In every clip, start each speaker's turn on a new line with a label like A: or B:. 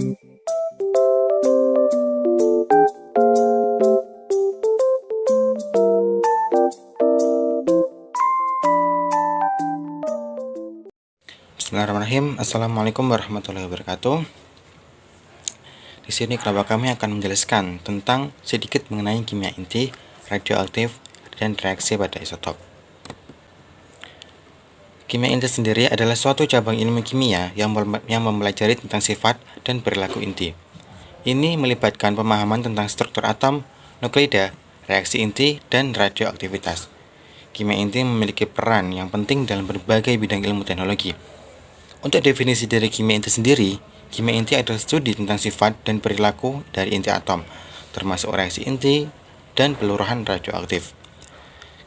A: Bismillahirrahmanirrahim. Assalamualaikum warahmatullahi wabarakatuh. Di sini kelompok kami akan menjelaskan tentang sedikit mengenai kimia inti, radioaktif, dan reaksi pada isotop. Kimia inti sendiri adalah suatu cabang ilmu kimia yang mempelajari tentang sifat dan perilaku inti. Ini melibatkan pemahaman tentang struktur atom, nukleida, reaksi inti, dan radioaktivitas. Kimia inti memiliki peran yang penting dalam berbagai bidang ilmu teknologi. Untuk definisi dari kimia inti sendiri, kimia inti adalah studi tentang sifat dan perilaku dari inti atom, termasuk reaksi inti dan peluruhan radioaktif.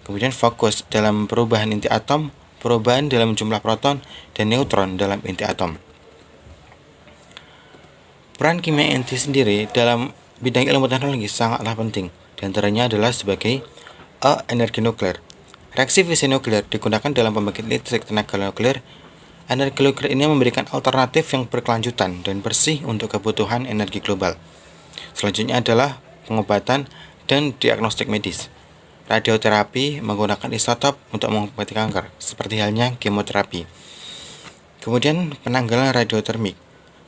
A: Kemudian fokus dalam perubahan inti atom, perubahan dalam jumlah proton dan neutron dalam inti atom. Peran kimia inti sendiri dalam bidang ilmu teknologi sangatlah penting, diantaranya adalah sebagai energi nuklir. Reaksi fisi nuklir digunakan dalam pembangkit listrik tenaga nuklir. Energi nuklir ini memberikan alternatif yang berkelanjutan dan bersih untuk kebutuhan energi global. Selanjutnya adalah pengobatan dan diagnostik medis. Radioterapi menggunakan isotop untuk mengobati kanker, seperti halnya kemoterapi. Kemudian penanggalan radiotermik.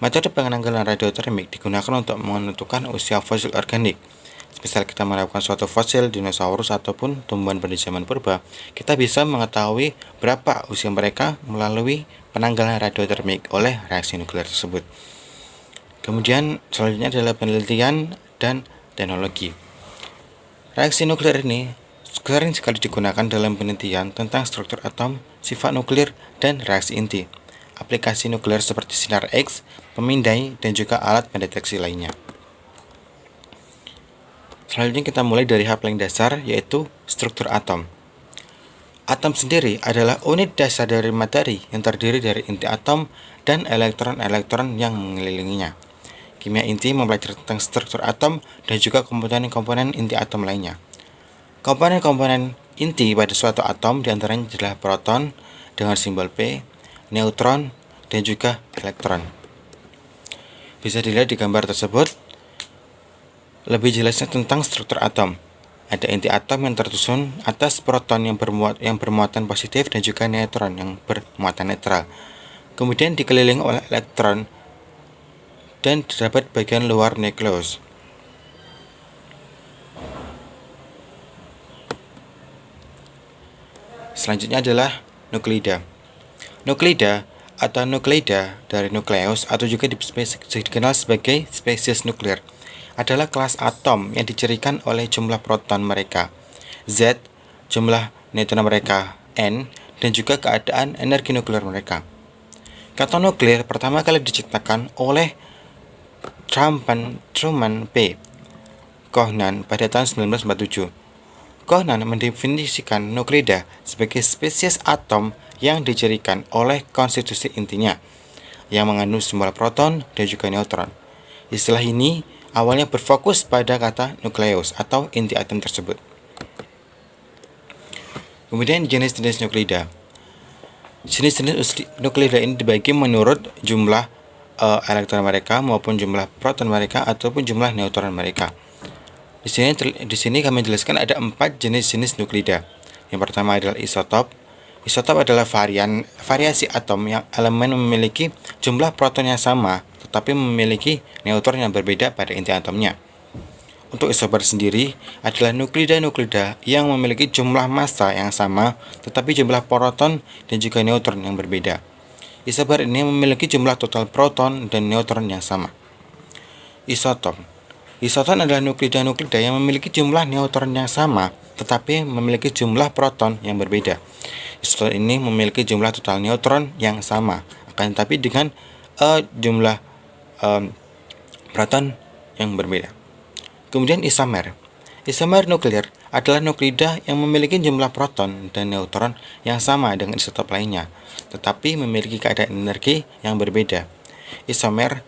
A: Metode penanggalan radiotermik digunakan untuk menentukan usia fosil organik. Misal kita menemukan suatu fosil dinosaurus ataupun tumbuhan pada zaman purba, kita bisa mengetahui berapa usia mereka melalui penanggalan radiotermik oleh reaksi nuklir tersebut. Kemudian selanjutnya adalah penelitian dan teknologi. Reaksi nuklir ini sering sekali digunakan dalam penelitian tentang struktur atom, sifat nuklir, dan reaksi inti. Aplikasi nuklir seperti sinar X, pemindai, dan juga alat pendeteksi lainnya. Selanjutnya kita mulai dari hal paling dasar, yaitu struktur atom. Atom sendiri adalah unit dasar dari materi yang terdiri dari inti atom dan elektron-elektron yang mengelilinginya. Kimia inti mempelajari tentang struktur atom dan juga komponen-komponen inti atom lainnya. Komponen-komponen inti pada suatu atom diantaranya adalah proton dengan simbol P, neutron, dan juga elektron. Bisa dilihat di gambar tersebut. Lebih jelasnya tentang struktur atom. Ada inti atom yang tersusun atas proton yang bermuatan positif dan juga neutron yang bermuatan netral. Kemudian dikelilingi oleh elektron dan terdapat bagian luar nukleus. Selanjutnya adalah nukleida. Nukleida atau nukleida dari nukleus atau juga dikenal sebagai spesies nuklir adalah kelas atom yang dicirikan oleh jumlah proton mereka Z, jumlah neutron mereka N, dan juga keadaan energi nuklir mereka. Kata nuklir pertama kali diciptakan oleh Truman P. Kohnan pada tahun 1947. Kohnan mendefinisikan nukleida sebagai spesies atom yang dicirikan oleh konstitusi intinya yang mengandung jumlah proton dan juga neutron. Istilah ini awalnya berfokus pada kata nukleus atau inti atom tersebut. Kemudian jenis-jenis nukleida. Jenis-jenis nukleida ini dibagi menurut jumlah elektron mereka maupun jumlah proton mereka ataupun jumlah neutron mereka. Di sini kami jelaskan ada 4 jenis-jenis nukleida. Yang pertama adalah isotop. Isotop adalah variasi atom yang elemen memiliki jumlah proton yang sama tetapi memiliki neutron yang berbeda pada inti atomnya. Untuk isomer sendiri adalah nukleida yang memiliki jumlah massa yang sama tetapi jumlah proton dan juga neutron yang berbeda. Isomer ini memiliki jumlah total proton dan neutron yang sama. Isoton adalah nukleida yang memiliki jumlah neutron yang sama tetapi memiliki jumlah proton yang berbeda. Isoton ini memiliki jumlah total neutron yang sama, akan tetapi dengan jumlah proton yang berbeda. Kemudian isomer. Isomer nuklir adalah nukleida yang memiliki jumlah proton dan neutron yang sama dengan isotop lainnya, tetapi memiliki keadaan energi yang berbeda. Isomer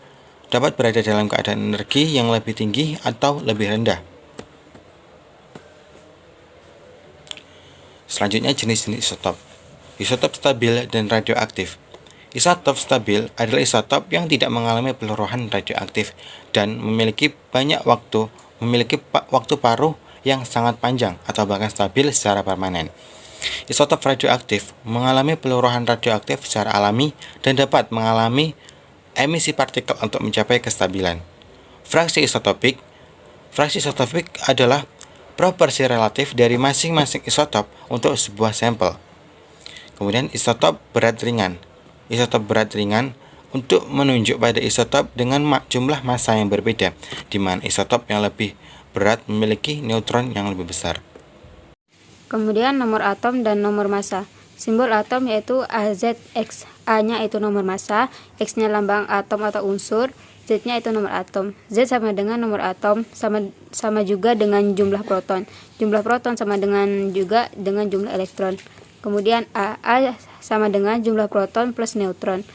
A: dapat berada dalam keadaan energi yang lebih tinggi atau lebih rendah. Selanjutnya jenis-jenis isotop. Isotop stabil dan radioaktif. Isotop stabil adalah isotop yang tidak mengalami peluruhan radioaktif dan memiliki waktu paruh yang sangat panjang atau bahkan stabil secara permanen. Isotop radioaktif mengalami peluruhan radioaktif secara alami dan dapat mengalami emisi partikel untuk mencapai kestabilan. Fraksi isotopik adalah proporsi relatif dari masing-masing isotop untuk sebuah sampel. Kemudian isotop berat ringan. Isotop berat ringan untuk menunjuk pada isotop dengan jumlah massa yang berbeda, di mana isotop yang lebih berat memiliki neutron yang lebih besar.
B: Kemudian nomor atom dan nomor massa. Simbol atom yaitu AZX. A-nya itu nomor massa, X-nya lambang atom atau unsur, Z-nya itu nomor atom. Z sama dengan nomor atom, sama juga dengan jumlah proton. Jumlah proton sama dengan jumlah elektron. Kemudian A sama dengan jumlah proton plus neutron.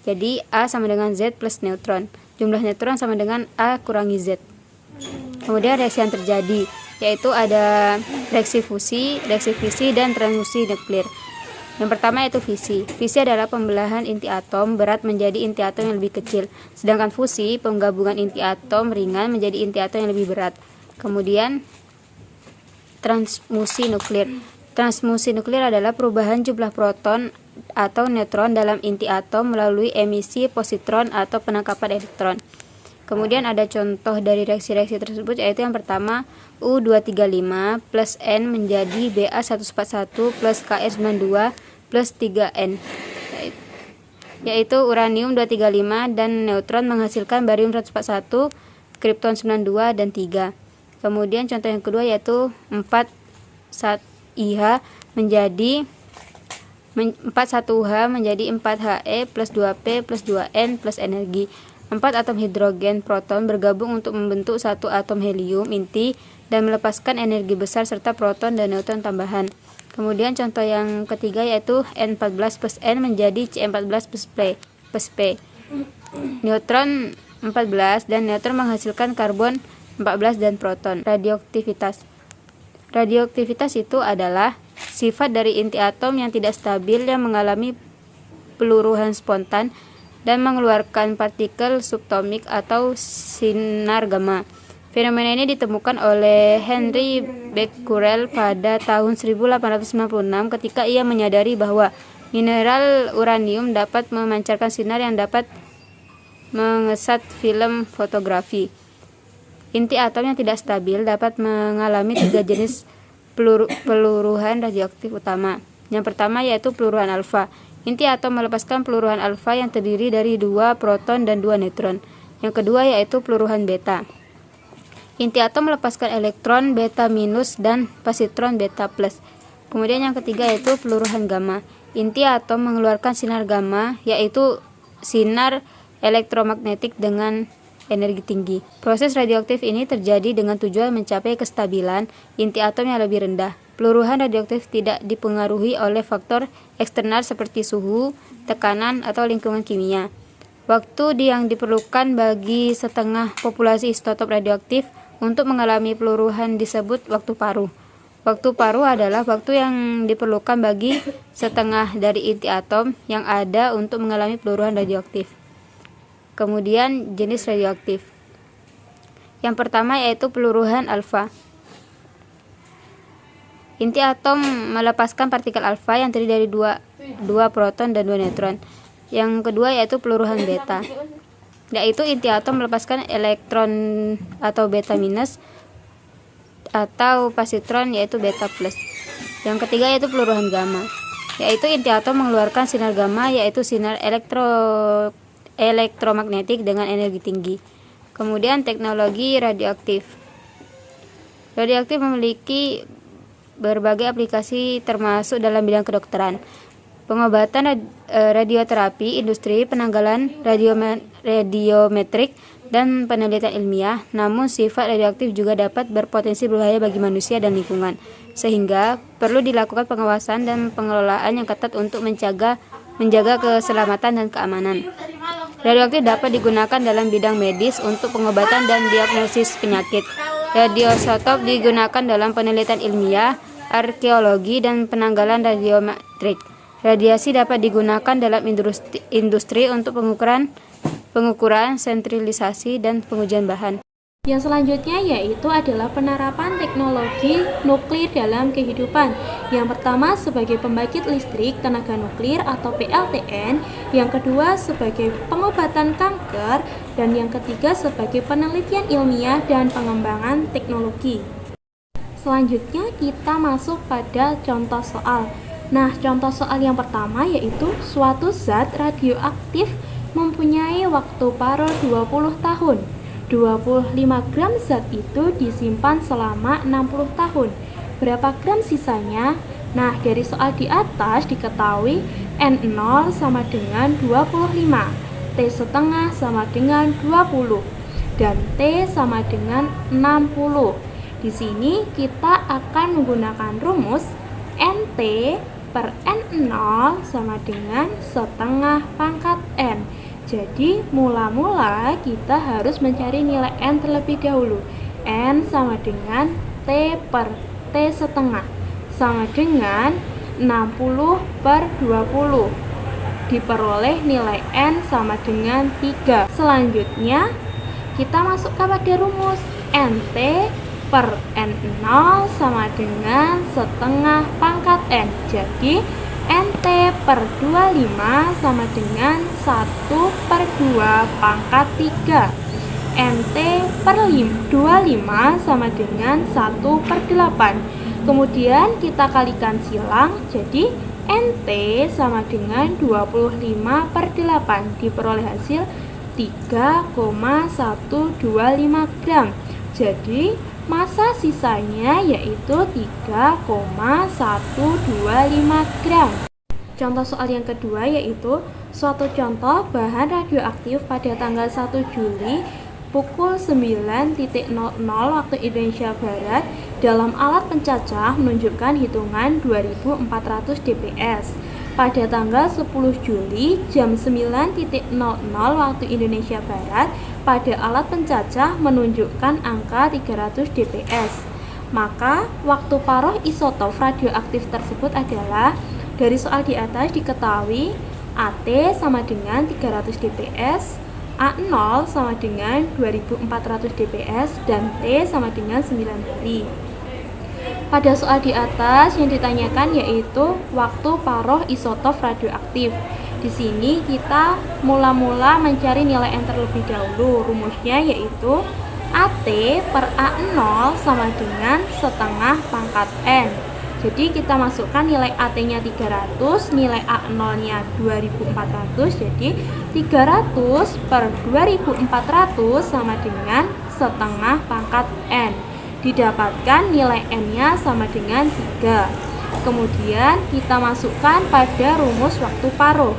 B: Jadi A sama dengan Z plus neutron. Jumlah neutron sama dengan A kurangi Z. Kemudian reaksi yang terjadi yaitu ada reaksi fusi, reaksi fisi, dan transfusi nuklir. Yang pertama yaitu fisi. Fisi adalah pembelahan inti atom berat menjadi inti atom yang lebih kecil. Sedangkan fusi, penggabungan inti atom ringan menjadi inti atom yang lebih berat. Kemudian transmusi nuklir. Transmusi nuklir adalah perubahan jumlah proton atau neutron dalam inti atom melalui emisi positron atau penangkapan elektron. Kemudian ada contoh dari reaksi-reaksi tersebut, yaitu yang pertama U235 plus N menjadi Ba141 plus Kr92 plus 3N, yaitu uranium 235 dan neutron menghasilkan barium 141, kripton 92 dan 3. Kemudian contoh yang kedua yaitu 4,1H menjadi 4,1H menjadi 4He plus 2P plus 2N plus energi. 4 atom hidrogen proton bergabung untuk membentuk satu atom helium inti dan melepaskan energi besar serta proton dan neutron tambahan. Kemudian contoh yang ketiga yaitu N14 plus N menjadi C14 plus P. Neutron 14 dan neutron menghasilkan karbon 14 dan proton. Radioaktivitas. Radioaktivitas itu adalah sifat dari inti atom yang tidak stabil yang mengalami peluruhan spontan dan mengeluarkan partikel subatomik atau sinar gamma. Fenomena ini ditemukan oleh Henry Becquerel pada tahun 1896 ketika ia menyadari bahwa mineral uranium dapat memancarkan sinar yang dapat mengesat film fotografi. Inti atom yang tidak stabil dapat mengalami 3 jenis peluruhan radioaktif utama. Yang pertama yaitu peluruhan alfa. Inti atom melepaskan peluruhan alfa yang terdiri dari 2 proton dan 2 neutron. Yang kedua yaitu peluruhan beta. Inti atom melepaskan elektron beta minus dan positron beta plus. Kemudian yang ketiga yaitu peluruhan gamma. Inti atom mengeluarkan sinar gamma yaitu sinar elektromagnetik dengan energi tinggi. Proses radioaktif ini terjadi dengan tujuan mencapai kestabilan inti atom yang lebih rendah. Peluruhan radioaktif tidak dipengaruhi oleh faktor eksternal seperti suhu, tekanan, atau lingkungan kimia. Waktu yang diperlukan bagi setengah populasi isotop radioaktif untuk mengalami peluruhan disebut waktu paruh. Waktu paruh adalah waktu yang diperlukan bagi setengah dari inti atom yang ada untuk mengalami peluruhan radioaktif. Kemudian jenis radioaktif. Yang pertama yaitu peluruhan alfa. Inti atom melepaskan partikel alfa yang terdiri dari 2 proton dan 2 neutron. Yang kedua yaitu peluruhan beta, yaitu inti atom melepaskan elektron atau beta minus atau positron yaitu beta plus. Yang ketiga yaitu peluruhan gamma, yaitu inti atom mengeluarkan sinar gamma yaitu sinar elektromagnetik dengan energi tinggi. Kemudian teknologi radioaktif. Radioaktif memiliki berbagai aplikasi termasuk dalam bidang kedokteran, pengobatan, radioterapi, industri, penanggalan radiometrik, dan penelitian ilmiah. Namun sifat radioaktif juga dapat berpotensi berbahaya bagi manusia dan lingkungan, sehingga perlu dilakukan pengawasan dan pengelolaan yang ketat untuk menjaga keselamatan dan keamanan. Radioaktif dapat digunakan dalam bidang medis untuk pengobatan dan diagnosis penyakit. Radioisotop digunakan dalam penelitian ilmiah, arkeologi, dan penanggalan radiometrik. Radiasi dapat digunakan dalam industri untuk pengukuran sentrilisasi dan pengujian bahan.
C: Yang selanjutnya yaitu adalah penerapan teknologi nuklir dalam kehidupan. Yang pertama sebagai pembangkit listrik tenaga nuklir atau PLTN, yang kedua sebagai pengobatan kanker, dan yang ketiga sebagai penelitian ilmiah dan pengembangan teknologi. Selanjutnya kita masuk pada contoh soal. Nah, contoh soal yang pertama yaitu suatu zat radioaktif mempunyai waktu paruh 20 tahun. 25 gram zat itu disimpan selama 60 tahun. Berapa gram sisanya? Nah, dari soal di atas diketahui N0 sama dengan 25, T setengah sama dengan 20, dan T sama dengan 60. Di sini kita akan menggunakan rumus NT per N0 sama dengan setengah pangkat N. Jadi, mula-mula kita harus mencari nilai N terlebih dahulu. N sama dengan T per T setengah, sama dengan 60 per 20. Diperoleh nilai N sama dengan 3. Selanjutnya, kita masuk kepada rumus NT per N0 sama dengan setengah pangkat N. Jadi, NT per 25 sama dengan 1 per 2 pangkat 3. NT per 25 sama dengan 1 per 8. Kemudian kita kalikan silang, jadi NT sama dengan 25 per 8. Diperoleh hasil 3,125 gram. Jadi massa sisanya yaitu 3,125 gram. Contoh soal yang kedua yaitu suatu contoh bahan radioaktif pada tanggal 1 Juli pukul 9.00 waktu Indonesia Barat dalam alat pencacah menunjukkan hitungan 2400 dps. Pada tanggal 10 Juli jam 9.00 waktu Indonesia Barat pada alat pencacah menunjukkan angka 300 dps. Maka waktu paruh isotop radioaktif tersebut adalah, dari soal di atas diketahui AT sama dengan 300 dps, A0 sama dengan 2400 dps, dan T sama dengan 9 hari. Pada soal di atas yang ditanyakan yaitu waktu paruh isotop radioaktif. Di sini kita mula-mula mencari nilai N terlebih dahulu. Rumusnya yaitu AT per A0 sama dengan setengah pangkat N. Jadi kita masukkan nilai AT-nya 300, nilai A0-nya 2400, jadi 300 per 2400 sama dengan setengah pangkat N. Didapatkan nilai N-nya sama dengan 3. Kemudian kita masukkan pada rumus waktu paruh.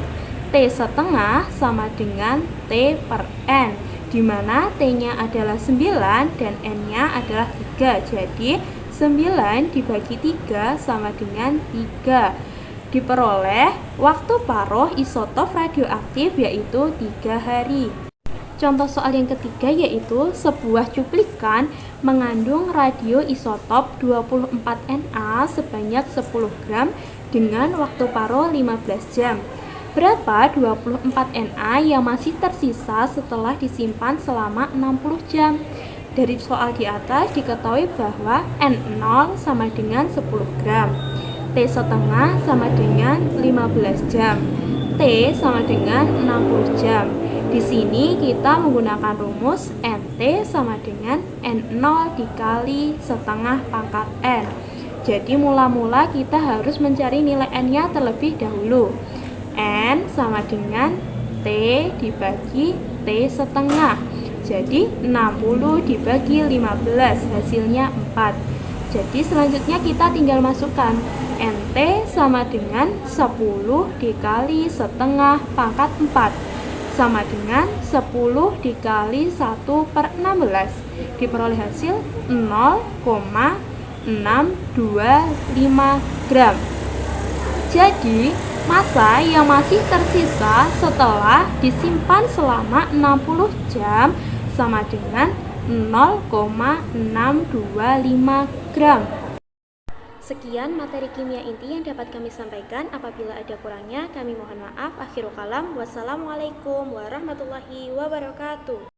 C: T setengah sama dengan T per N, di mana T-nya adalah 9 dan N-nya adalah 3. Jadi 9 dibagi 3 sama dengan 3. Diperoleh waktu paruh isotop radioaktif yaitu 3 hari. Contoh soal yang ketiga yaitu sebuah cuplikan mengandung radioisotop 24Na sebanyak 10 gram dengan waktu paruh 15 jam. Berapa 24Na yang masih tersisa setelah disimpan selama 60 jam? Dari soal di atas diketahui bahwa N0 sama dengan 10 gram, T setengah sama dengan 15 jam, T sama dengan 60 jam. Di sini kita menggunakan rumus NT sama dengan N0 dikali setengah pangkat N. Jadi mula-mula kita harus mencari nilai N-nya terlebih dahulu. N sama dengan T dibagi T setengah. Jadi 60 dibagi 15 hasilnya 4. Jadi selanjutnya kita tinggal masukkan NT sama dengan 10 dikali setengah pangkat 4 sama dengan 10 dikali 1 per 16. Diperoleh hasil 0,625 gram. Jadi massa yang masih tersisa setelah disimpan selama 60 jam sama dengan 0,625 gram. Sekian materi kimia inti yang dapat kami sampaikan. Apabila ada kurangnya, kami mohon maaf. Akhirul kalam. Wassalamualaikum warahmatullahi wabarakatuh.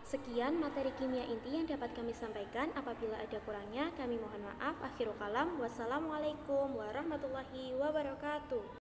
C: Sekian materi kimia inti yang dapat kami sampaikan. Apabila ada kurangnya, kami mohon maaf. Akhirul kalam. Wassalamualaikum warahmatullahi wabarakatuh.